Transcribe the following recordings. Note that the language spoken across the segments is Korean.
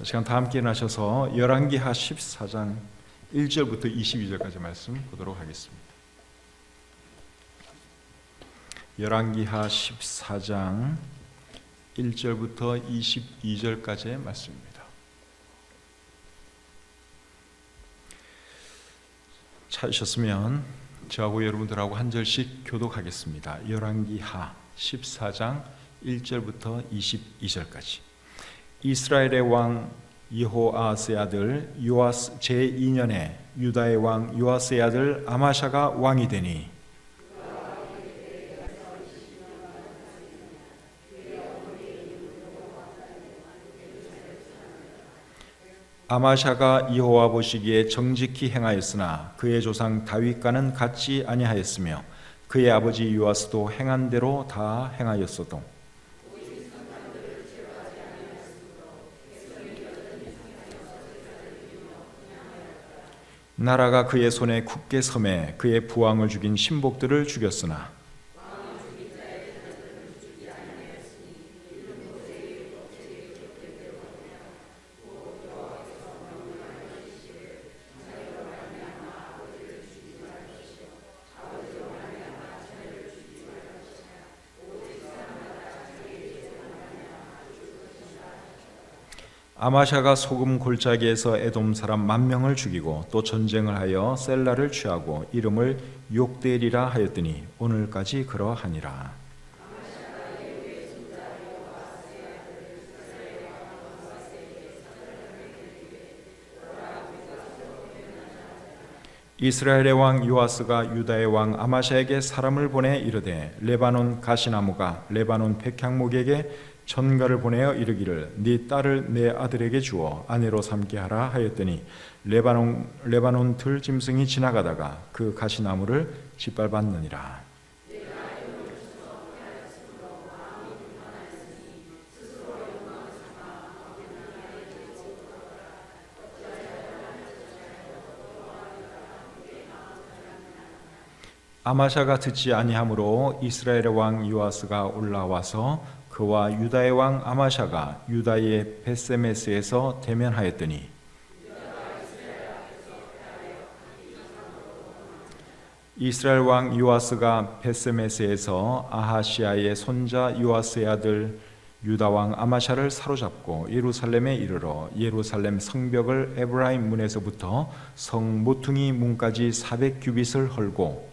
시간 다 함께 일어나셔서 열왕기하 14장 1절부터 22절까지 말씀 보도록 하겠습니다. 열왕기하 14장 1절부터 22절까지의 말씀입니다. 찾으셨으면 저하고 여러분들하고 한 절씩 교독하겠습니다. 열왕기하 14장 1절부터 22절까지. 이스라엘의 왕 여호아스의 아들 요아스 제2년에 유다의 왕 요아스의 아들 아마샤가 왕이 되니 아마샤가 여호와 보시기에 정직히 행하였으나 그의 조상 다윗과는 같지 아니하였으며 그의 아버지 요아스도 행한 대로 다 행하였어도 나라가 그의 손에 굳게 섬에 그의 부왕을 죽인 신복들을 죽였으나 아마샤가 소금 골짜기에서 에돔 사람 10,000명을 죽이고 또 전쟁을 하여 셀라를 취하고 이름을 욕대리라 하였더니 오늘까지 그러하니라. 이스라엘의 왕 요아스가 유다의 왕 아마샤에게 사람을 보내 이르되 레바논 가시나무가 레바논 백향목에게 전가를 보내어 이르기를 네 딸을 내 아들에게 주어 아내로 삼게 하라 하였더니 레바논 들짐승이 지나가다가 그 가시나무를 짓밟았느니라. 아마샤가 듣지 아니하므로 이스라엘의 왕 요아스가 올라와서 그와 유다의 왕 아마샤가 유다의 베세메스에서 대면하였더니 이스라엘 왕 요아스가 베세메스에서 아하시아의 손자 요아스의 아들 유다 왕 아마샤를 사로잡고 예루살렘에 이르러 예루살렘 성벽을 에브라임 문에서부터 성 모퉁이 문까지 400규빗을 헐고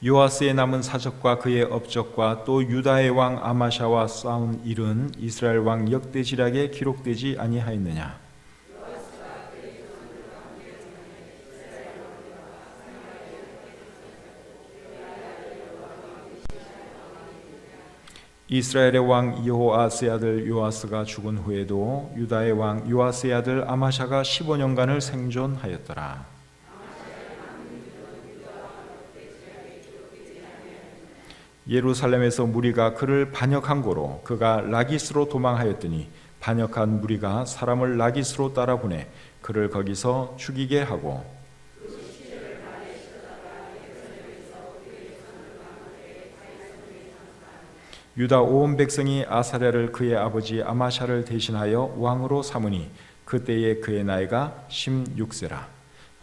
요아스의 남은 사적과 그의 업적과 또 유다의 왕 아마샤와 싸운 일은 이스라엘 왕 역대지략에 기록되지 아니하였느냐. 이스라엘의 왕 여호아스의 아들 요아스가 죽은 후에도 유다의 왕 요아스의 아들 아마샤가 15년간을 생존하였더라. 예루살렘에서 무리가 그를 반역한 고로 그가 라기스로 도망하였더니 반역한 무리가 사람을 라기스로 따라보내 그를 거기서 죽이게 하고 유다 온 백성이 아사랴를 그의 아버지 아마샤를 대신하여 왕으로 삼으니 그때에 그의 나이가 16세라.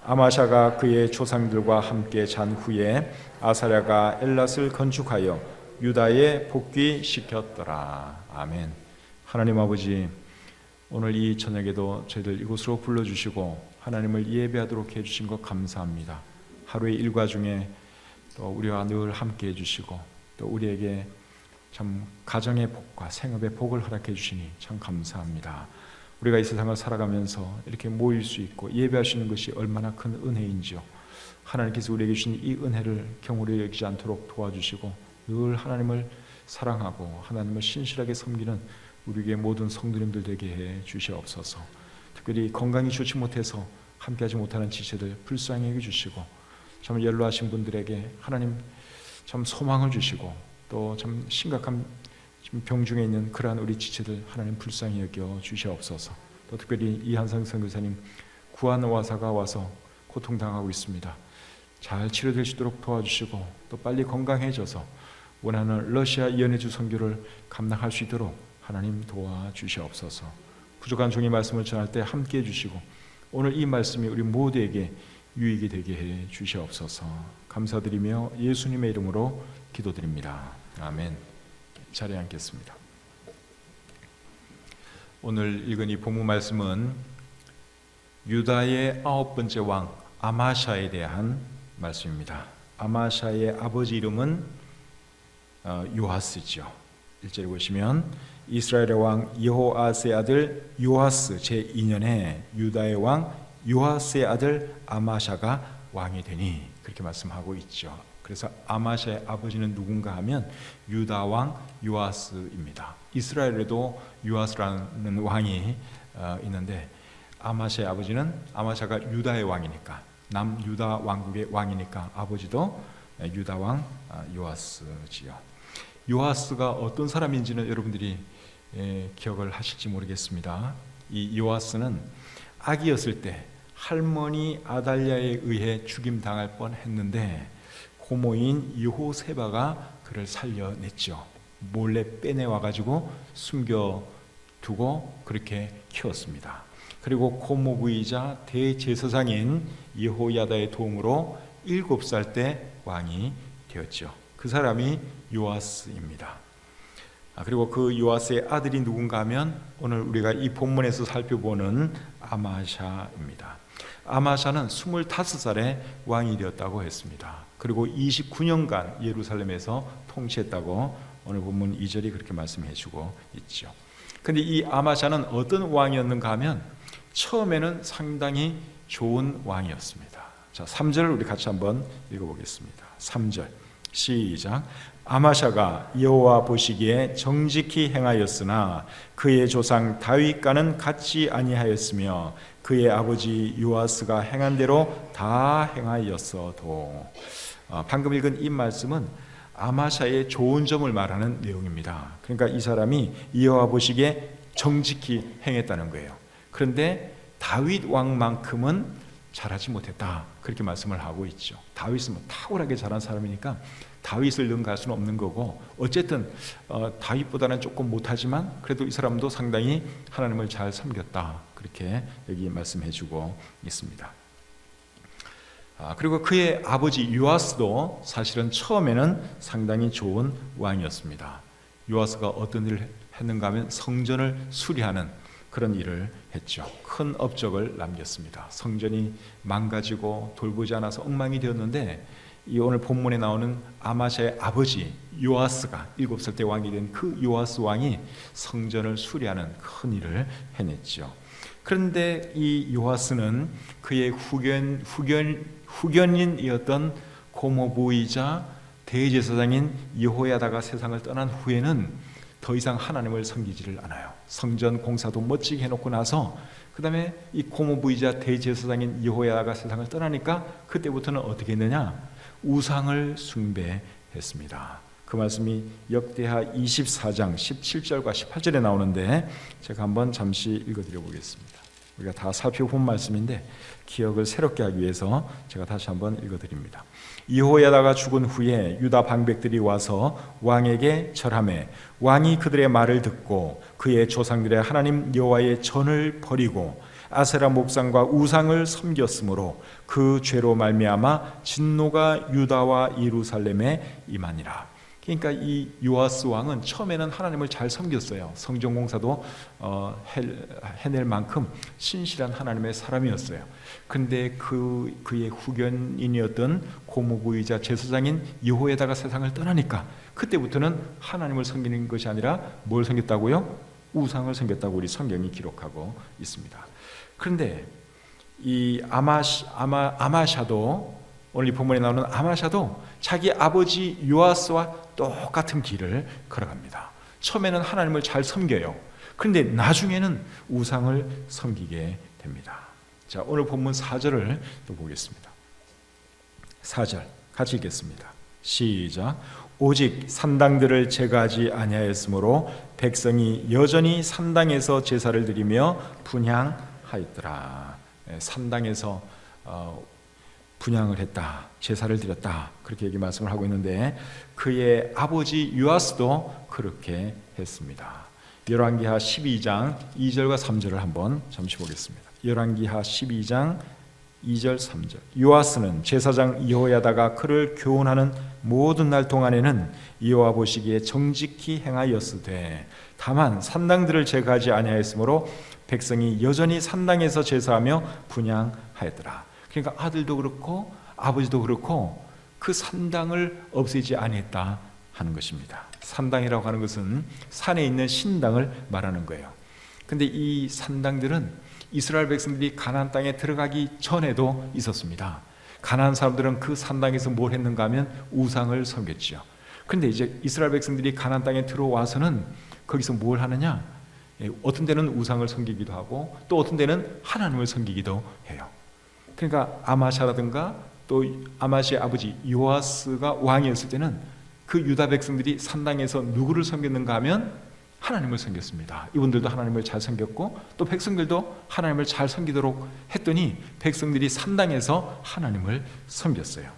아마샤가 그의 조상들과 함께 잔 후에 아사랴가 엘랏을 건축하여 유다에 복귀시켰더라. 아멘. 하나님 아버지, 오늘 이 저녁에도 저희들 이곳으로 불러주시고 하나님을 예배하도록 해주신 것 감사합니다. 하루의 일과 중에 또 우리와 늘 함께 해주시고 또 우리에게 참 가정의 복과 생업의 복을 허락해 주시니 참 감사합니다. 우리가 이 세상을 살아가면서 이렇게 모일 수 있고 예배하시는 것이 얼마나 큰 은혜인지요. 하나님께서 우리에게 주신 이 은혜를 경홀히 여기지 않도록 도와주시고 늘 하나님을 사랑하고 하나님을 신실하게 섬기는 우리에게 모든 성도님들 되게 해 주시옵소서. 특별히 건강이 좋지 못해서 함께하지 못하는 지체들 불쌍히 여겨주시고 참 연로하신 분들에게 하나님 참 소망을 주시고 또 참 심각한 병 중에 있는 그러한 우리 지체들 하나님 불쌍히 여겨 주시옵소서. 또 특별히 이한상 선교사님 구안 와사가 와서 고통당하고 있습니다. 잘 치료될 수 있도록 도와주시고 또 빨리 건강해져서 원하는 러시아 연해주 선교를 감당할 수 있도록 하나님 도와주시옵소서. 부족한 종의 말씀을 전할 때 함께 해주시고 오늘 이 말씀이 우리 모두에게 유익이 되게 해 주시옵소서. 감사드리며 예수님의 이름으로 기도드립니다. 아멘. 자리에 앉겠습니다. 오늘 읽은 이 본문 말씀은 유다의 9번째 왕 아마샤에 대한 말씀입니다. 아마샤의 아버지 이름은 요아스죠. 1절에 보시면 이스라엘의 왕 여호아스의 아들 요아스 제2년에 유다의 왕 요아스의 아들 아마샤가 왕이 되니, 그렇게 말씀하고 있죠. 그래서 아마샤의 아버지는 누군가 하면 유다 왕 요아스입니다. 이스라엘에도 요아스라는 왕이 있는데 아마샤의 아버지는, 아마샤가 유다의 왕이니까, 남유다 왕국의 왕이니까 아버지도 유다 왕 요아스지요. 요아스가 어떤 사람인지는 여러분들이 기억을 하실지 모르겠습니다. 이 요아스는 아기였을 때 할머니 아달랴에 의해 죽임당할 뻔했는데 고모인 여호세바가 그를 살려냈죠. 몰래 빼내와가지고 숨겨두고 그렇게 키웠습니다. 그리고 고모부이자 대제사장인 여호야다의 도움으로 7살 때 왕이 되었죠. 그 사람이 요아스입니다. 그리고 그 요아스의 아들이 누군가 하면 오늘 우리가 이 본문에서 살펴보는 아마샤입니다. 아마샤는 25살에 왕이 되었다고 했습니다. 그리고 29년간 예루살렘에서 통치했다고 오늘 본문 2절이 그렇게 말씀해 주고 있죠. 근데 이 아마샤는 어떤 왕이었는가 하면 처음에는 상당히 좋은 왕이었습니다. 자, 3절 우리 같이 한번 읽어보겠습니다. 3절 시작. 아마샤가 여호와 보시기에 정직히 행하였으나 그의 조상 다윗과는 같지 아니하였으며 그의 아버지 요아스가 행한 대로 다 행하였어도. 방금 읽은 이 말씀은 아마샤의 좋은 점을 말하는 내용입니다. 그러니까 이 사람이 여호와 보시기에 정직히 행했다는 거예요. 그런데 다윗 왕만큼은 잘하지 못했다, 그렇게 말씀을 하고 있죠. 다윗은 탁월하게 잘한 사람이니까 다윗을 능가할 수는 없는 거고, 어쨌든 다윗보다는 조금 못하지만 그래도 이 사람도 상당히 하나님을 잘 섬겼다, 그렇게 여기 말씀해주고 있습니다. 그리고 그의 아버지 요아스도 사실은 처음에는 상당히 좋은 왕이었습니다. 요아스가 어떤 일을 했는가 하면 성전을 수리하는 그런 일을 했죠. 큰 업적을 남겼습니다. 성전이 망가지고 돌보지 않아서 엉망이 되었는데 이 오늘 본문에 나오는 아마샤의 아버지 요아스가 7살 때 왕이 된 그 요아스 왕이 성전을 수리하는 큰 일을 해냈죠. 그런데 이 요아스는 그의 후견인이었던 고모부이자 대제사장인 여호야다가 세상을 떠난 후에는 더 이상 하나님을 섬기지를 않아요. 성전 공사도 멋지게 해놓고 나서 그 다음에 이 고모부이자 대제사장인 여호야다가 세상을 떠나니까 그때부터는 어떻게 했느냐? 우상을 숭배했습니다. 그 말씀이 역대하 24장 17절과 18절에 나오는데 제가 한번 잠시 읽어드려 보겠습니다. 우리가 다 살펴본 말씀인데 기억을 새롭게 하기 위해서 제가 다시 한번 읽어드립니다. 여호야다가 죽은 후에 유다 방백들이 와서 왕에게 절하매 왕이 그들의 말을 듣고 그의 조상들의 하나님 여호와의 전을 버리고 아세라 목상과 우상을 섬겼으므로 그 죄로 말미암아 진노가 유다와 예루살렘에 임하니라. 그러니까 이 요아스 왕은 처음에는 하나님을 잘 섬겼어요. 성전 공사도 해낼 만큼 신실한 하나님의 사람이었어요. 그런데 그의 후견인이었던 고모부이자 제사장인 여호야다가 세상을 떠나니까 그때부터는 하나님을 섬기는 것이 아니라 뭘 섬겼다고요? 우상을 섬겼다고 우리 성경이 기록하고 있습니다. 그런데 이 아마샤도, 오늘 이 본문에 나오는 아마샤도 자기 아버지 요아스와 똑같은 길을 걸어갑니다. 처음에는 하나님을 잘 섬겨요. 그런데 나중에는 우상을 섬기게 됩니다. 자, 오늘 본문 4절을 또 보겠습니다. 4절 같이 읽겠습니다. 시작. 오직 산당들을 제거하지 아니하였으므로 백성이 여전히 산당에서 제사를 드리며 분향하였더라. 산당에서 분향을 했다, 제사를 드렸다, 그렇게 얘기 말씀을 하고 있는데 그의 아버지 요아스도 그렇게 했습니다. 열왕기하 12장 2절과 3절을 한번 잠시 보겠습니다. 열왕기하 12장 2절 3절. 요아스는 제사장 여호야다가 그를 교훈하는 모든 날 동안에는 여호와 보시기에 정직히 행하였으되 다만 산당들을 제거하지 아니하였으므로 백성이 여전히 산당에서 제사하며 분향하였더라. 그러니까 아들도 그렇고 아버지도 그렇고 그 산당을 없애지 아니했다 하는 것입니다. 산당이라고 하는 것은 산에 있는 신당을 말하는 거예요. 근데 이 산당들은 이스라엘 백성들이 가나안 땅에 들어가기 전에도 있었습니다. 가나안 사람들은 그 산당에서 뭘 했는가 하면 우상을 섬겼죠. 그런데 이제 이스라엘 백성들이 가나안 땅에 들어와서는 거기서 뭘 하느냐? 어떤 데는 우상을 섬기기도 하고 또 어떤 데는 하나님을 섬기기도 해요. 그러니까 아마샤라든가 또 아마시의 아버지 요아스가 왕이었을 때는 그 유다 백성들이 산당에서 누구를 섬겼는가 하면 하나님을 섬겼습니다. 이분들도 하나님을 잘 섬겼고 또 백성들도 하나님을 잘 섬기도록 했더니 백성들이 산당에서 하나님을 섬겼어요.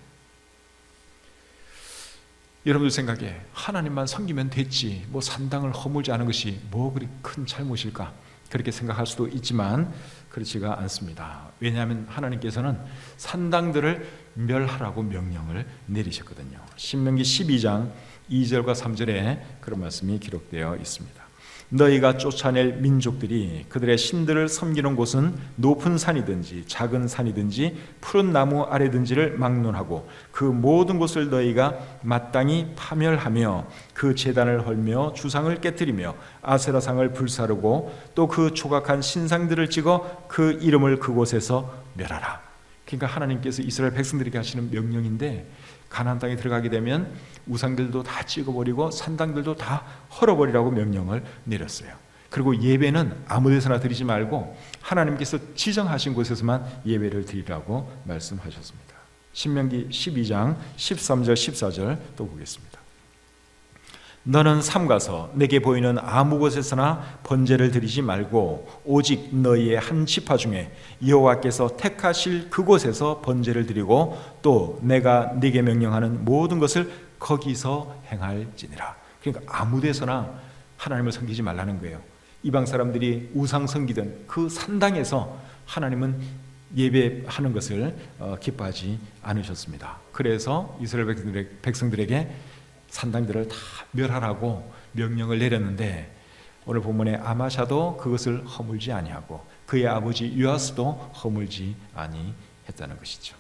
여러분들 생각에 하나님만 섬기면 됐지 뭐 산당을 허물지 않은 것이 뭐 그리 큰 잘못일까 그렇게 생각할 수도 있지만 그렇지가 않습니다. 왜냐하면 하나님께서는 산당들을 멸하라고 명령을 내리셨거든요. 신명기 12장 2절과 3절에 그런 말씀이 기록되어 있습니다. 너희가 쫓아낼 민족들이 그들의 신들을 섬기는 곳은 높은 산이든지 작은 산이든지 푸른 나무 아래든지를 막론하고 그 모든 곳을 너희가 마땅히 파멸하며 그 제단을 헐며 주상을 깨뜨리며 아세라상을 불사르고 또 그 조각한 신상들을 찍어 그 이름을 그곳에서 멸하라. 그러니까 하나님께서 이스라엘 백성들에게 하시는 명령인데 가나안 땅에 들어가게 되면 우상들도 다 찍어버리고 산당들도 다 헐어버리라고 명령을 내렸어요. 그리고 예배는 아무 데서나 드리지 말고 하나님께서 지정하신 곳에서만 예배를 드리라고 말씀하셨습니다. 신명기 12장 13절 14절 또 보겠습니다. 너는 삼가서 내게 보이는 아무 곳에서나 번제를 드리지 말고 오직 너희의 한 지파 중에 여호와께서 택하실 그곳에서 번제를 드리고 또 내가 네게 명령하는 모든 것을 거기서 행할지니라. 그러니까 아무 데서나 하나님을 섬기지 말라는 거예요. 이방 사람들이 우상 섬기던 그 산당에서 하나님은 예배하는 것을 기뻐하지 않으셨습니다. 그래서 이스라엘 백성들에게 산당들을 다 멸하라고 명령을 내렸는데 오늘 본문에 아마샤도 그것을 허물지 아니하고 그의 아버지 요아스도 허물지 아니했다는 것이죠.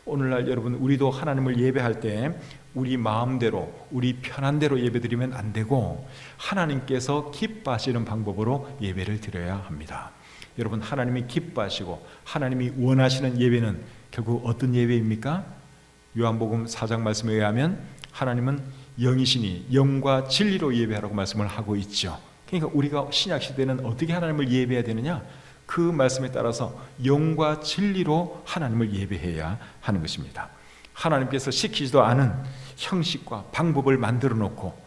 오늘날 여러분 우리도 하나님을 예배할 때 우리 마음대로 우리 편한 대로 예배드리면 안 되고 하나님께서 기뻐하시는 방법으로 예배를 드려야 합니다. 여러분 하나님이 기뻐하시고 하나님이 원하시는 예배는 결국 어떤 예배입니까? 요한복음 4장 말씀에 의하면 하나님은 영이시니 영과 진리로 예배하라고 말씀을 하고 있죠. 그러니까 우리가 신약 시대는 어떻게 하나님을 예배해야 되느냐? 그 말씀에 따라서 영과 진리로 하나님을 예배해야 하는 것입니다. 하나님께서 시키지도 않은 형식과 방법을 만들어 놓고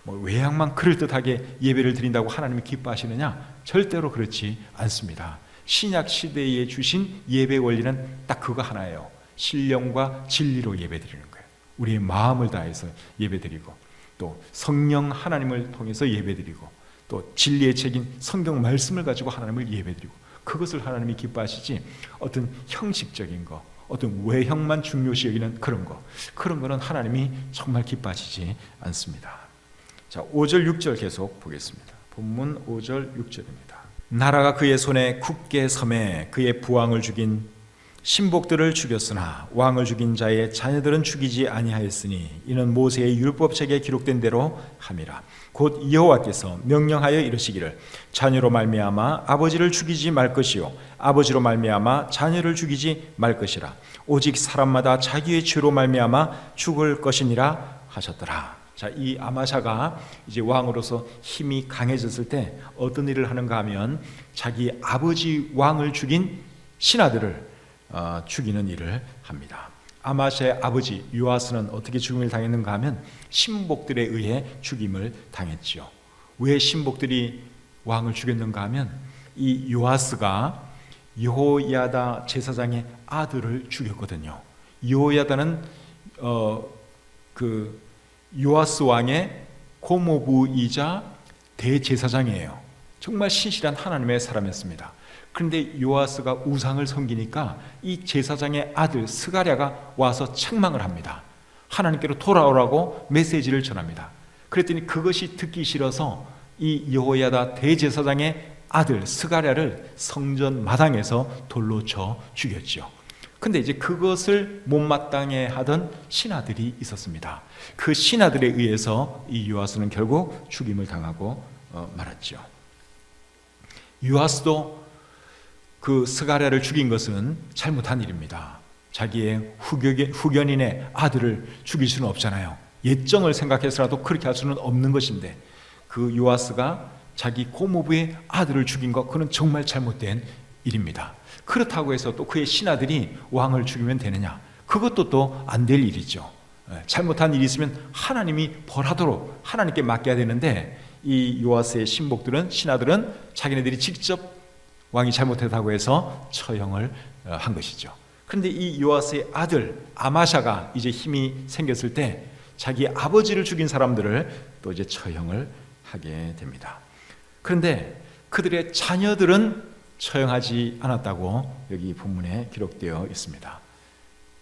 외양만 그럴듯하게 예배를 드린다고 하나님이 기뻐하시느냐? 절대로 그렇지 않습니다. 신약 시대에 주신 예배 원리는 딱 그거 하나예요. 신령과 진리로 예배드리는 거예요. 우리의 마음을 다해서 예배드리고 또 성령 하나님을 통해서 예배드리고 또 진리의 책인 성경 말씀을 가지고 하나님을 예배드리고 그것을 하나님이 기뻐하시지 어떤 형식적인 거 어떤 외형만 중요시 여기는 그런 거는 하나님이 정말 기뻐하시지 않습니다. 자, 5절 6절 계속 보겠습니다. 본문 5절 6절입니다. 나라가 그의 손에 굳게 섬에 그의 부왕을 죽인 신복들을 죽였으나 왕을 죽인 자의 자녀들은 죽이지 아니하였으니 이는 모세의 율법책에 기록된 대로 함이라. 곧 여호와께서 명령하여 이르시기를 자녀로 말미암아 아버지를 죽이지 말 것이요 아버지로 말미암아 자녀를 죽이지 말 것이라. 오직 사람마다 자기의 죄로 말미암아 죽을 것이니라 하셨더라. 자, 이 아마샤가 이제 왕으로서 힘이 강해졌을 때 어떤 일을 하는가 하면 자기 아버지 왕을 죽인 신하들을 죽이는 일을 합니다. 아마샤의 아버지 요아스는 어떻게 죽임을 당했는가 하면 신복들에 의해 죽임을 당했지요. 왜 신복들이 왕을 죽였는가 하면 이 요아스가 여호야다 제사장의 아들을 죽였거든요. 여호야다는 그 요아스 왕의 고모부이자 대제사장이에요. 정말 신실한 하나님의 사람이었습니다. 그런데 요아스가 우상을 섬기니까 이 제사장의 아들 스가랴가 와서 책망을 합니다. 하나님께로 돌아오라고 메시지를 전합니다. 그랬더니 그것이 듣기 싫어서 이 여호야다 대제사장의 아들 스가랴를 성전 마당에서 돌로 쳐 죽였죠. 근데 이제 그것을 못마땅해 하던 신하들이 있었습니다. 그 신하들에 의해서 이 요아스는 결국 죽임을 당하고 말았죠. 요아스도 그 스가랴를 죽인 것은 잘못한 일입니다. 자기의 후견인의 아들을 죽일 수는 없잖아요. 예정을 생각해서라도 그렇게 할 수는 없는 것인데, 그 요아스가 자기 고모부의 아들을 죽인 것, 그건 정말 잘못된 일입니다. 그렇다고 해서 또 그의 신하들이 왕을 죽이면 되느냐? 그것도 또 안 될 일이죠. 잘못한 일이 있으면 하나님이 벌하도록 하나님께 맡겨야 되는데, 이 요아스의 신하들은 자기네들이 직접 왕이 잘못했다고 해서 처형을 한 것이죠. 그런데 이 요아스의 아들 아마샤가 이제 힘이 생겼을 때 자기 아버지를 죽인 사람들을 또 이제 처형을 하게 됩니다. 그런데 그들의 자녀들은 처형하지 않았다고 여기 본문에 기록되어 있습니다.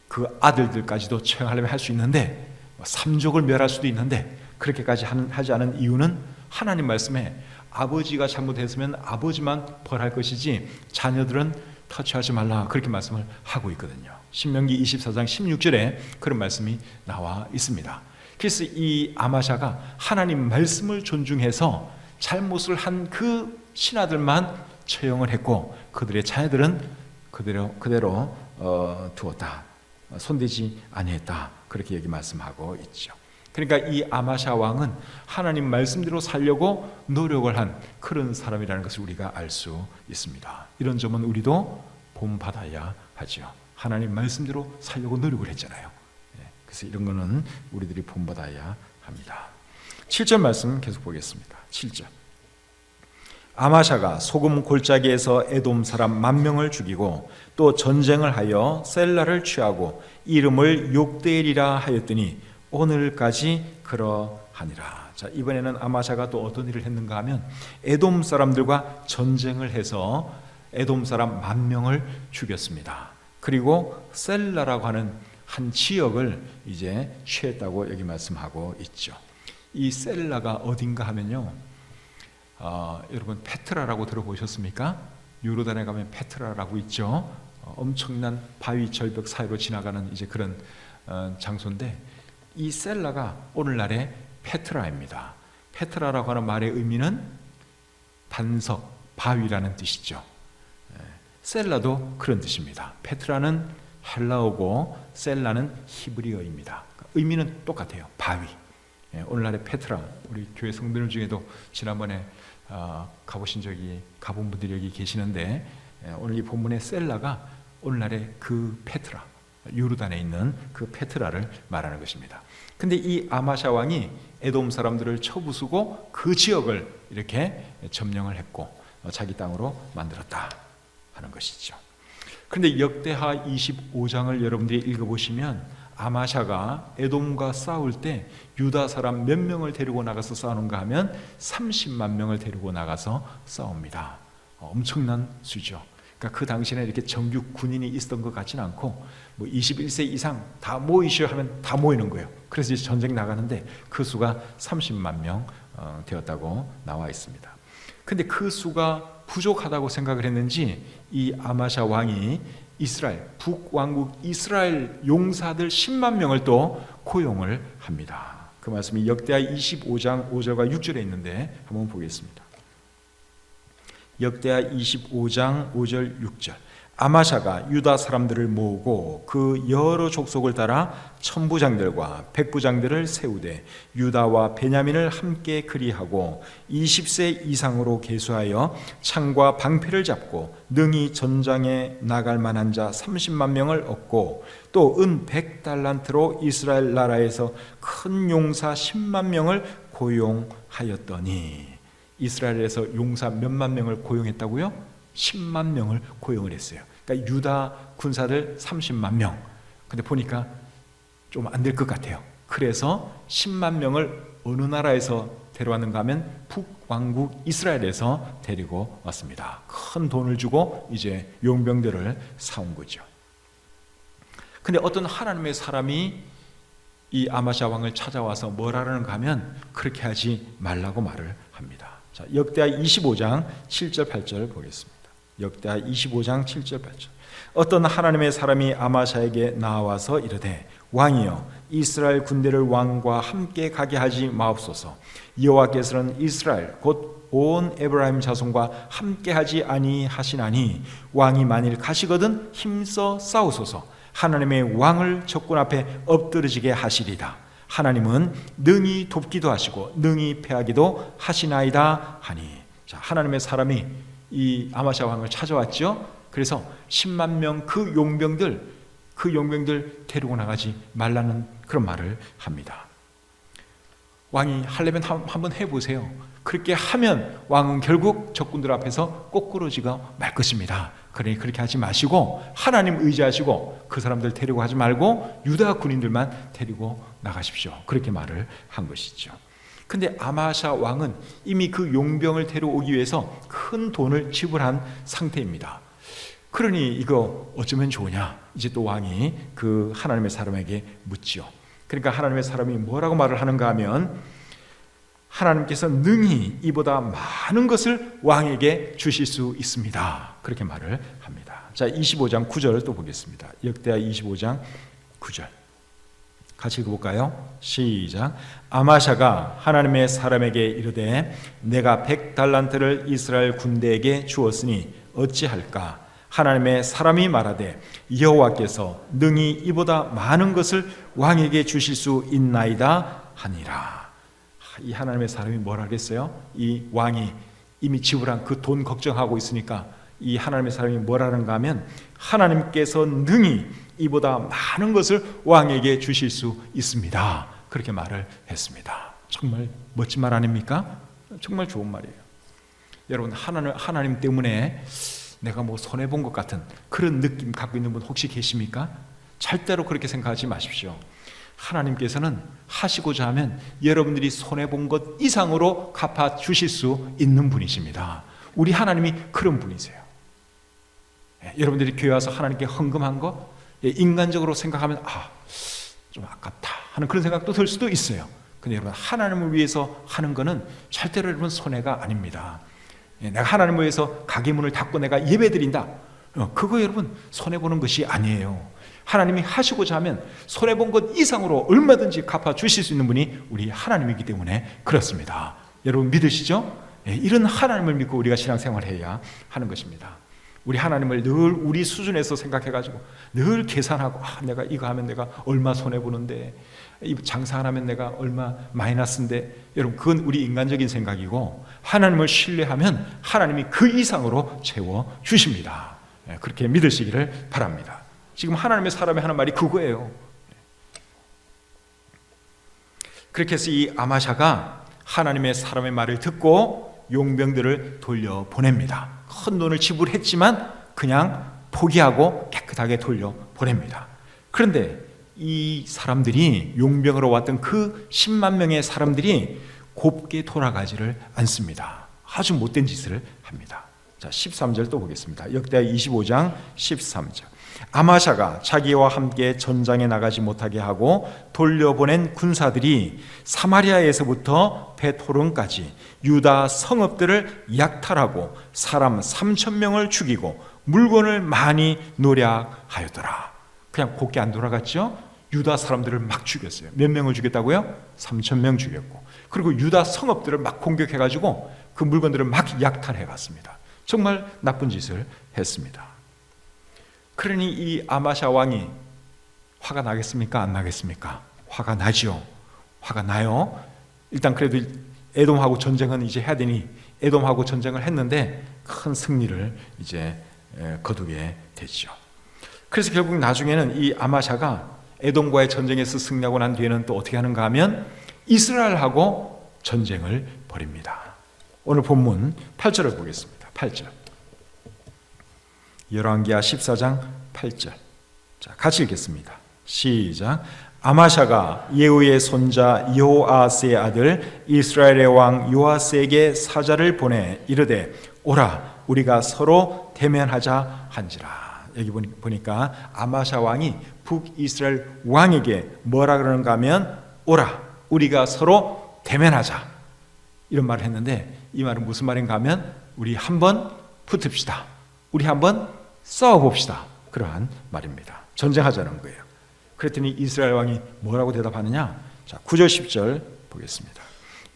그 아들들까지도 처형하려면 할 수 있는데, 삼족을 멸할 수도 있는데, 그렇게까지 하지 않은 이유는 하나님 말씀에 아버지가 잘못했으면 아버지만 벌할 것이지 자녀들은 터치하지 말라, 그렇게 말씀을 하고 있거든요. 신명기 24장 16절에 그런 말씀이 나와 있습니다. 그래서 이 아마샤가 하나님 말씀을 존중해서 잘못을 한 그 신하들만 처형을 했고, 그들의 자녀들은 그대로 두었다, 손대지 아니했다, 그렇게 여기 말씀하고 있죠. 그러니까 이 아마샤 왕은 하나님 말씀대로 살려고 노력을 한 그런 사람이라는 것을 우리가 알 수 있습니다. 이런 점은 우리도 본받아야 하죠. 하나님 말씀대로 살려고 노력을 했잖아요. 그래서 이런 거는 우리들이 본받아야 합니다. 7절 말씀 계속 보겠습니다. 7절. 아마샤가 소금 골짜기에서 에돔 사람 10,000명을 죽이고 또 전쟁을 하여 셀라를 취하고 이름을 욕대엘이라 하였더니 오늘까지 그러하니라. 자, 이번에는 아마샤가 또 어떤 일을 했는가 하면 에돔 사람들과 전쟁을 해서 에돔 사람 10,000명을 죽였습니다. 그리고 셀라라고 하는 한 지역을 이제 취했다고 여기 말씀하고 있죠. 이 셀라가 어딘가 하면요, 여러분 페트라라고 들어보셨습니까? 요르단에 가면 페트라라고 있죠. 엄청난 바위 절벽 사이로 지나가는 이제 그런 장소인데, 이 셀라가 오늘날의 페트라입니다. 페트라라고 하는 말의 의미는 반석, 바위라는 뜻이죠. 셀라도 그런 뜻입니다. 페트라는 헬라어고 셀라는 히브리어입니다. 의미는 똑같아요. 바위. 오늘날의 페트라, 우리 교회 성도들 중에도 지난번에 가본 분들이 여기 계시는데, 오늘 이 본문의 셀라가 오늘날의 그 페트라, 요르단에 있는 그 페트라를 말하는 것입니다. 근데 이 아마샤 왕이 에돔 사람들을 쳐부수고 그 지역을 이렇게 점령을 했고 자기 땅으로 만들었다 하는 것이죠. 그런데 역대하 25장을 여러분들이 읽어보시면 아마샤가 에돔과 싸울 때 유다 사람 몇 명을 데리고 나가서 싸우는가 하면 30만 명을 데리고 나가서 싸웁니다. 엄청난 수죠. 그러니까 그 당시에는 이렇게 정규 군인이 있었던 것 같지는 않고, 뭐 21세 이상 다 모이시오 하면 다 모이는 거예요. 그래서 이제 전쟁 나가는데 그 수가 30만 명 되었다고 나와 있습니다. 근데 그 수가 부족하다고 생각을 했는지 이 아마샤 왕이 이스라엘, 북왕국 이스라엘 용사들 10만 명을 또 고용을 합니다. 그 말씀이 역대하 25장 5절과 6절에 있는데 한번 보겠습니다. 역대하 25장 5절 6절. 아마샤가 유다 사람들을 모으고 그 여러 족속을 따라 천부장들과 백부장들을 세우되 유다와 베냐민을 함께 그리하고 20세 이상으로 계수하여 창과 방패를 잡고 능히 전장에 나갈 만한 자 30만 명을 얻고 또 은 100달란트로 이스라엘 나라에서 큰 용사 10만 명을 고용하였더니, 이스라엘에서 용사 몇만 명을 고용했다고요? 10만 명을 고용을 했어요. 그러니까 유다 군사들 30만 명, 근데 보니까 좀 안 될 것 같아요. 그래서 10만 명을 어느 나라에서 데려왔는가 하면 북왕국 이스라엘에서 데리고 왔습니다. 큰 돈을 주고 이제 용병들을 사온 거죠. 근데 어떤 하나님의 사람이 이 아마샤 왕을 찾아와서 뭘 하라는가 하면 그렇게 하지 말라고 말을 합니다. 자, 역대하 25장 7절 8절 보겠습니다. 역대하 25장 7절 8절. 어떤 하나님의 사람이 아마샤에게 나와서 이르되 왕이여 이스라엘 군대를 왕과 함께 가게 하지 마옵소서. 여호와께서는 이스라엘 곧 온 에브라임 자손과 함께 하지 아니하시나니 왕이 만일 가시거든 힘써 싸우소서. 하나님의 왕을 적군 앞에 엎드러지게 하시리다. 하나님은 능히 돕기도 하시고 능히 패하기도 하시나이다 하니. 자, 하나님의 사람이 이 아마샤 왕을 찾아왔죠. 그래서 10만 명 그 용병들 데리고 나가지 말라는 그런 말을 합니다. 왕이 하려면 한번 해보세요. 그렇게 하면 왕은 결국 적군들 앞에서 꼬꾸러지가 말 것입니다. 그러니 그렇게 하지 마시고 하나님 의지하시고 그 사람들 데리고 가지 말고 유다 군인들만 데리고 나가십시오. 그렇게 말을 한 것이죠. 근데 아마샤 왕은 이미 그 용병을 데려오기 위해서 큰 돈을 지불한 상태입니다. 그러니 이거 어쩌면 좋으냐? 이제 또 왕이 그 하나님의 사람에게 묻지요. 그러니까 하나님의 사람이 뭐라고 말을 하는가 하면 하나님께서 능히 이보다 많은 것을 왕에게 주실 수 있습니다. 그렇게 말을 합니다. 자, 25장 9절 또 보겠습니다. 역대하 25장 9절 같이 읽어볼까요? 시작. 아마샤가 하나님의 사람에게 이르되 내가 100달란트를 이스라엘 군대에게 주었으니 어찌할까? 하나님의 사람이 말하되 여호와께서 능히 이보다 많은 것을 왕에게 주실 수 있나이다 하니라. 이 하나님의 사람이 뭘 하겠어요? 이 왕이 이미 지불한 그 돈 걱정하고 있으니까 이 하나님의 사람이 뭘 하는가 하면 하나님께서 능히 이보다 많은 것을 왕에게 주실 수 있습니다. 그렇게 말을 했습니다. 정말 멋진 말 아닙니까? 정말 좋은 말이에요. 여러분, 하나님 때문에 내가 뭐 손해본 것 같은 그런 느낌 갖고 있는 분 혹시 계십니까? 절대로 그렇게 생각하지 마십시오. 하나님께서는 하시고자 하면 여러분들이 손해본 것 이상으로 갚아주실 수 있는 분이십니다. 우리 하나님이 그런 분이세요. 여러분들이 교회 와서 하나님께 헌금한 거 인간적으로 생각하면 좀 아깝다 하는 그런 생각도 들 수도 있어요. 근데 여러분, 하나님을 위해서 하는 거는 절대로 여러분 손해가 아닙니다. 내가 하나님을 위해서 가게 문을 닫고 내가 예배드린다, 그거 여러분 손해보는 것이 아니에요. 하나님이 하시고자 하면 손해본 것 이상으로 얼마든지 갚아주실 수 있는 분이 우리 하나님이기 때문에 그렇습니다. 여러분 믿으시죠? 이런 하나님을 믿고 우리가 신앙생활을 해야 하는 것입니다. 우리 하나님을 늘 우리 수준에서 생각해가지고 늘 계산하고 내가 이거 하면 내가 얼마 손해보는데, 이 장사 안 하면 내가 얼마 마이너스인데, 여러분 그건 우리 인간적인 생각이고 하나님을 신뢰하면 하나님이 그 이상으로 채워주십니다. 그렇게 믿으시기를 바랍니다. 지금 하나님의 사람이 하는 말이 그거예요. 그렇게 해서 이 아마샤가 하나님의 사람의 말을 듣고 용병들을 돌려보냅니다. 큰 돈을 지불했지만 그냥 포기하고 깨끗하게 돌려보냅니다. 그런데 이 사람들이, 용병으로 왔던 그 10만 명의 사람들이 곱게 돌아가지를 않습니다. 아주 못된 짓을 합니다. 자, 13절 또 보겠습니다. 역대하 25장 13절. 아마샤가 자기와 함께 전장에 나가지 못하게 하고 돌려보낸 군사들이 사마리아에서부터 벳호론까지 유다 성읍들을 약탈하고 사람 3,000명을 죽이고 물건을 많이 노략하였더라. 그냥 곱게 안 돌아갔죠? 유다 사람들을 막 죽였어요. 몇 명을 죽였다고요? 3,000명 죽였고, 그리고 유다 성읍들을 막 공격해가지고 그 물건들을 막 약탈해갔습니다. 정말 나쁜 짓을 했습니다. 그러니 이 아마샤 왕이 화가 나겠습니까? 안 나겠습니까? 화가 나죠. 화가 나요. 일단 그래도 에돔하고 전쟁은 이제 해야 되니 에돔하고 전쟁을 했는데 큰 승리를 이제 거두게 됐죠. 그래서 결국 나중에는 이 아마샤가 에돔과의 전쟁에서 승리하고 난 뒤에는 또 어떻게 하는가 하면 이스라엘하고 전쟁을 벌입니다. 오늘 본문 8절을 보겠습니다. 8절. 열왕기하 14장 8절. 자, 같이 읽겠습니다. 시작. 아마샤가 예후의 손자 여호아스의 아들 이스라엘의 왕 요아스에게 사자를 보내 이르되 오라 우리가 서로 대면하자 한지라. 여기 보니까 아마샤 왕이 북이스라엘 왕에게 뭐라 그러는가 하면 오라 우리가 서로 대면하자 이런 말을 했는데, 이 말은 무슨 말인가 하면 우리 한번 붙읍시다, 우리 한번 싸워봅시다, 그러한 말입니다. 전쟁하자는 거예요. 그랬더니 이스라엘 왕이 뭐라고 대답하느냐? 자, 9절 10절 보겠습니다.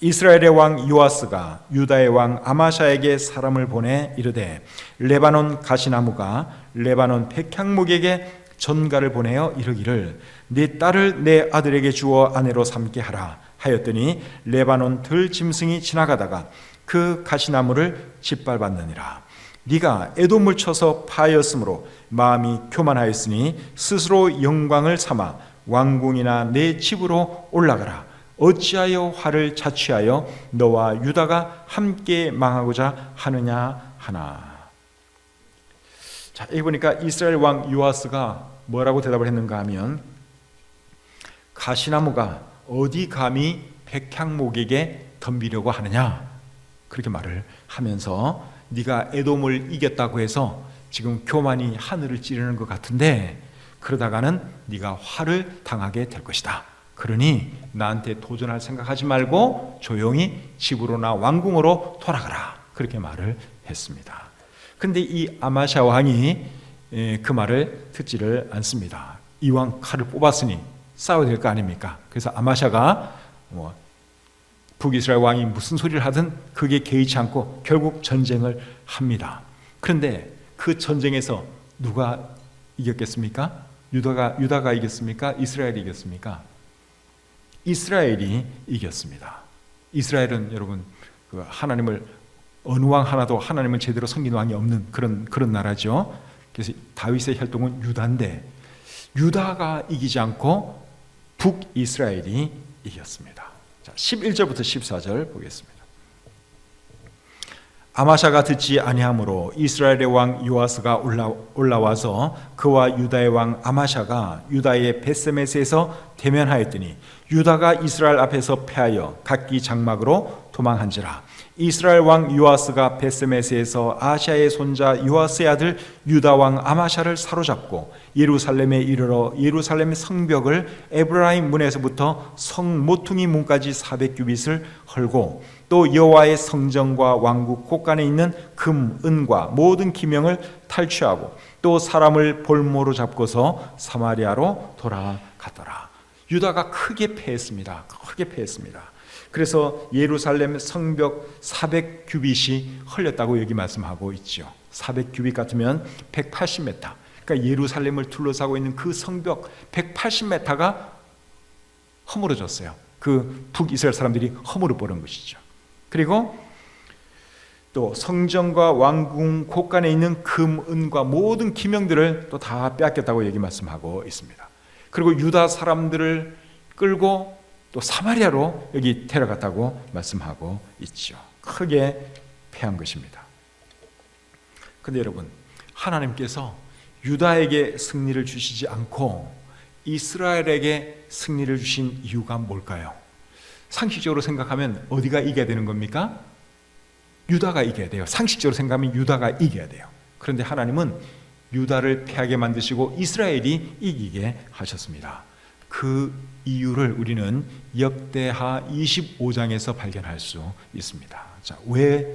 이스라엘의 왕 요아스가 유다의 왕 아마샤에게 사람을 보내 이르되 레바논 가시나무가 레바논 백향목에게 전가를 보내어 이르기를 네 딸을 내 아들에게 주어 아내로 삼게 하라 하였더니 레바논 들짐승이 지나가다가 그 가시나무를 짓밟았느니라. 네가 에돔을 쳐서 파하였으므로 마음이 교만하였으니 스스로 영광을 삼아 왕궁이나 내 집으로 올라가라. 어찌하여 화를 자취하여 너와 유다가 함께 망하고자 하느냐 하나. 자, 여기 보니까 이스라엘 왕 요아스가 뭐라고 대답을 했는가 하면 가시나무가 어디 감히 백향목에게 덤비려고 하느냐, 그렇게 말을 하면서 네가 에돔을 이겼다고 해서 지금 교만이 하늘을 찌르는 것 같은데 그러다가는 네가 화를 당하게 될 것이다. 그러니 나한테 도전할 생각하지 말고 조용히 집으로나 왕궁으로 돌아가라, 그렇게 말을 했습니다. 그런데 이 아마샤 왕이 그 말을 듣지를 않습니다. 이왕 칼을 뽑았으니 싸워야 될 거 아닙니까? 그래서 아마샤가 북이스라엘 왕이 무슨 소리를 하든 그게 개의치 않고 결국 전쟁을 합니다. 그런데 그 전쟁에서 누가 이겼겠습니까? 유다가 이겼습니까? 이스라엘이 이겼습니까? 이스라엘이 이겼습니다. 이스라엘은 여러분 하나님을 어느 왕 하나도 하나님을 제대로 섬긴 왕이 없는 그런 나라죠. 그래서 다윗의 혈통은 유다인데 유다가 이기지 않고 북이스라엘이 이겼습니다. 자, 11절부터 14절 보겠습니다. 아마샤가 듣지 아니하므로 이스라엘의 왕 요아스가 올라와서 그와 유다의 왕 아마샤가 유다의 벳세메스에서 대면하였더니 유다가 이스라엘 앞에서 패하여 각기 장막으로 도망한지라. 이스라엘 왕 요아스가 벳세메스에서 아샤의 손자 요아스의 아들 유다 왕 아마샤를 사로잡고 예루살렘에 이르러 예루살렘 성벽을 에브라임 문에서부터 성 모퉁이 문까지 400규빗을 헐고 또 여호와의 성전과 왕국 곳간에 있는 금, 은과 모든 기명을 탈취하고 또 사람을 볼모로 잡고서 사마리아로 돌아갔더라. 유다가 크게 패했습니다. 그래서 예루살렘 성벽 400규빗이 헐렸다고 여기 말씀하고 있죠. 400규빗 같으면 180m. 그러니까 예루살렘을 둘러싸고 있는 그 성벽 180m가 허물어졌어요. 그 북이스라엘 사람들이 허물어 버린 것이죠. 그리고 또 성전과 왕궁 곳간에 있는 금, 은과 모든 기명들을 또 다 빼앗겼다고 여기 말씀하고 있습니다. 그리고 유다 사람들을 끌고 또 사마리아로 여기 데려갔다고 말씀하고 있죠. 크게 패한 것입니다. 그런데 여러분, 하나님께서 유다에게 승리를 주시지 않고 이스라엘에게 승리를 주신 이유가 뭘까요? 상식적으로 생각하면 어디가 이겨야 되는 겁니까? 유다가 이겨야 돼요. 상식적으로 생각하면 유다가 이겨야 돼요. 그런데 하나님은 유다를 패하게 만드시고 이스라엘이 이기게 하셨습니다. 그 이유를 우리는 역대하 25장에서 발견할 수 있습니다. 자, 왜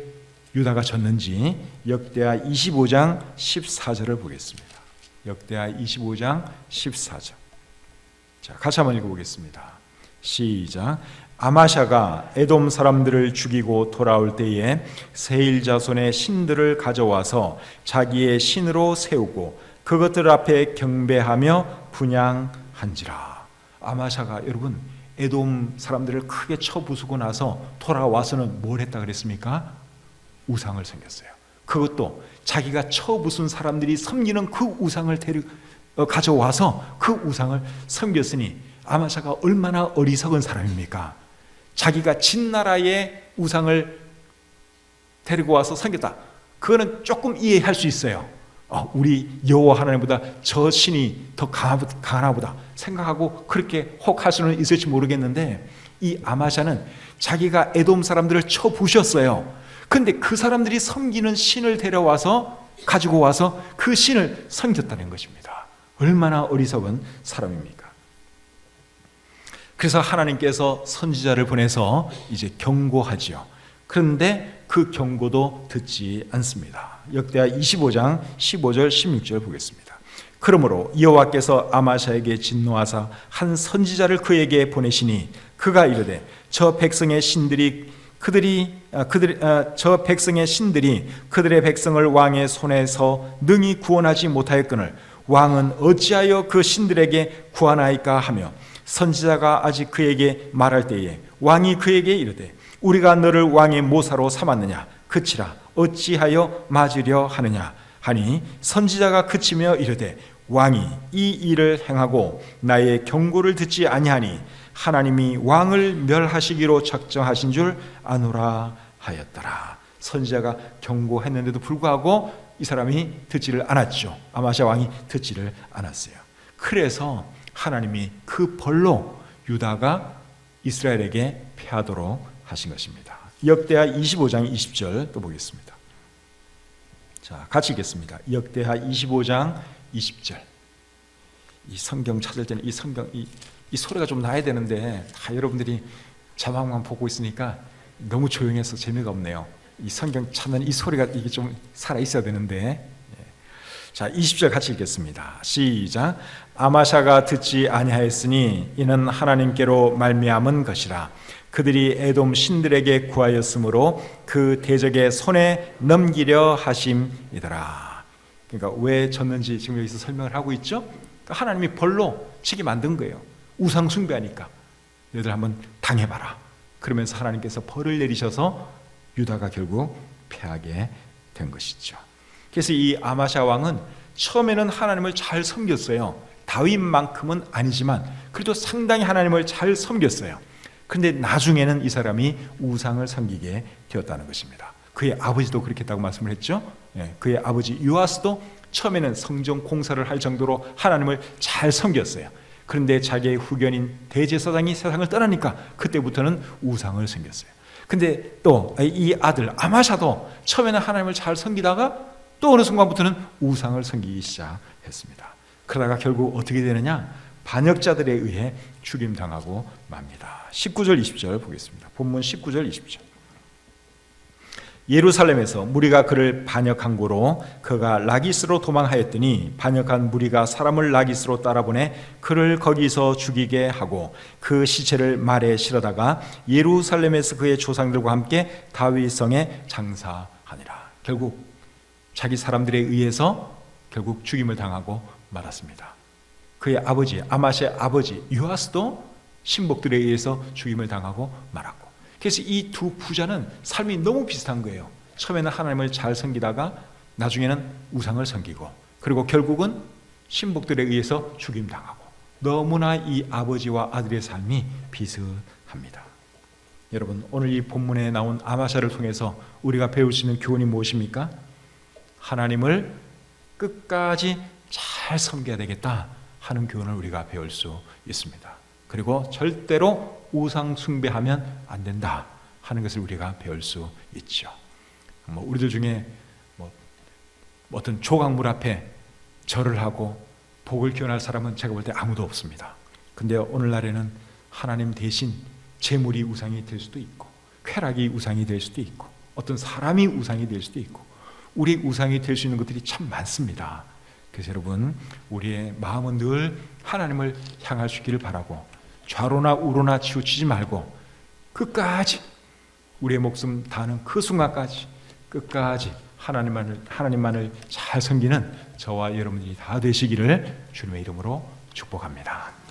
유다가 졌는지 역대하 25장 14절을 보겠습니다. 역대하 25장 14절. 자, 같이 한번 읽어보겠습니다. 시작. 아마샤가 에돔 사람들을 죽이고 돌아올 때에 세일 자손의 신들을 가져와서 자기의 신으로 세우고 그것들 앞에 경배하며 분향한지라. 아마샤가 여러분 에돔 사람들을 크게 쳐부수고 나서 돌아와서는 뭘 했다 그랬습니까? 우상을 섬겼어요. 그것도 자기가 쳐부순 사람들이 섬기는 그 우상을 가져와서 그 우상을 섬겼으니 아마샤가 얼마나 어리석은 사람입니까? 자기가 진 나라의 우상을 데리고 와서 섬겼다. 그거는 조금 이해할 수 있어요. 우리 여호와 하나님보다 저 신이 더 강하나 보다 생각하고 그렇게 혹할 수는 있을지 모르겠는데, 이 아마샤는 자기가 에돔 사람들을 쳐부셨어요. 근데 그 사람들이 섬기는 신을 데려와서 가지고 와서 그 신을 섬겼다는 것입니다. 얼마나 어리석은 사람입니까? 그래서 하나님께서 선지자를 보내서 이제 경고하지요. 그런데 그 경고도 듣지 않습니다. 역대하 25장 15절 16절 보겠습니다. 그러므로 여호와께서 아마샤에게 진노하사 한 선지자를 그에게 보내시니 그가 이르되 저 백성의 신들이 그들의 백성을 왕의 손에서 능히 구원하지 못하였거늘 왕은 어찌하여 그 신들에게 구하나이까 하며, 선지자가 아직 그에게 말할 때에 왕이 그에게 이르되 우리가 너를 왕의 모사로 삼았느냐, 그치라, 어찌하여 맞으려 하느냐 하니, 선지자가 그치며 이르되 왕이 이 일을 행하고 나의 경고를 듣지 아니하니 하나님이 왕을 멸하시기로 작정하신 줄 아노라 하였더라. 선지자가 경고했는데도 불구하고 이 사람이 듣지를 않았죠. 아마샤 왕이 듣지를 않았어요. 그래서 하나님이 그 벌로 유다가 이스라엘에게 패하도록 하신 것입니다. 역대하 25장 20절 또 보겠습니다. 자, 같이 읽겠습니다. 역대하 25장 20절. 이 성경 찾을 때는 이 소리가 좀 나야 되는데 여러분들이 자막만 보고 있으니까 너무 조용해서 재미가 없네요. 이 성경 찾는 이 소리가 이게 좀 살아 있어야 되는데. 자, 20절 같이 읽겠습니다. 시작. 아마샤가 듣지 아니하였으니 이는 하나님께로 말미암은 것이라. 그들이 에돔 신들에게 구하였으므로 그 대적의 손에 넘기려 하심이더라. 그러니까 왜 졌는지 지금 여기서 설명을 하고 있죠. 그러니까 하나님이 벌로 치게 만든 거예요. 우상 숭배하니까 너희들 한번 당해봐라. 그러면서 하나님께서 벌을 내리셔서 유다가 결국 패하게 된 것이죠. 그래서 이 아마샤 왕은 처음에는 하나님을 잘 섬겼어요. 다윗만큼은 아니지만 그래도 상당히 하나님을 잘 섬겼어요. 그런데 나중에는 이 사람이 우상을 섬기게 되었다는 것입니다. 그의 아버지도 그렇게 했다고 말씀을 했죠. 그의 아버지 요아스도 처음에는 성전 공사를 할 정도로 하나님을 잘 섬겼어요. 그런데 자기의 후견인 대제사장이 세상을 떠나니까 그때부터는 우상을 섬겼어요. 근데 또 이 아들 아마샤도 처음에는 하나님을 잘 섬기다가 또 어느 순간부터는 우상을 섬기기 시작했습니다. 그러다가 결국 어떻게 되느냐? 반역자들에 의해 죽임당하고 맙니다. 19절 20절 보겠습니다. 본문 19절 20절. 예루살렘에서 무리가 그를 반역한 고로 그가 라기스로 도망하였더니 반역한 무리가 사람을 라기스로 따라보내 그를 거기서 죽이게 하고 그 시체를 말에 실어다가 예루살렘에서 그의 조상들과 함께 다윗성에 장사하니라. 결국 자기 사람들에 의해서 결국 죽임을 당하고 말았습니다. 그의 아버지 아마샤의 아버지 요아스도 신복들에 의해서 죽임을 당하고 말았고, 그래서 이 두 부자는 삶이 너무 비슷한 거예요. 처음에는 하나님을 잘 섬기다가 나중에는 우상을 섬기고, 그리고 결국은 신복들에 의해서 죽임당하고, 너무나 이 아버지와 아들의 삶이 비슷합니다. 여러분, 오늘 이 본문에 나온 아마샤를 통해서 우리가 배울 수 있는 교훈이 무엇입니까? 하나님을 끝까지 잘 섬겨야 되겠다 하는 교훈을 우리가 배울 수 있습니다. 그리고 절대로 우상 숭배하면 안 된다 하는 것을 우리가 배울 수 있죠. 우리들 중에 어떤 조각물 앞에 절을 하고 복을 기원할 사람은 제가 볼 때 아무도 없습니다. 근데 오늘날에는 하나님 대신 재물이 우상이 될 수도 있고, 쾌락이 우상이 될 수도 있고, 어떤 사람이 우상이 될 수도 있고, 우리 우상이 될 수 있는 것들이 참 많습니다. 그래서 여러분, 우리의 마음은 늘 하나님을 향할 수 있기를 바라고, 좌로나 우로나 치우치지 말고 끝까지 우리의 목숨 다하는 그 순간까지 끝까지 하나님만을 잘 섬기는 저와 여러분들이 다 되시기를 주님의 이름으로 축복합니다.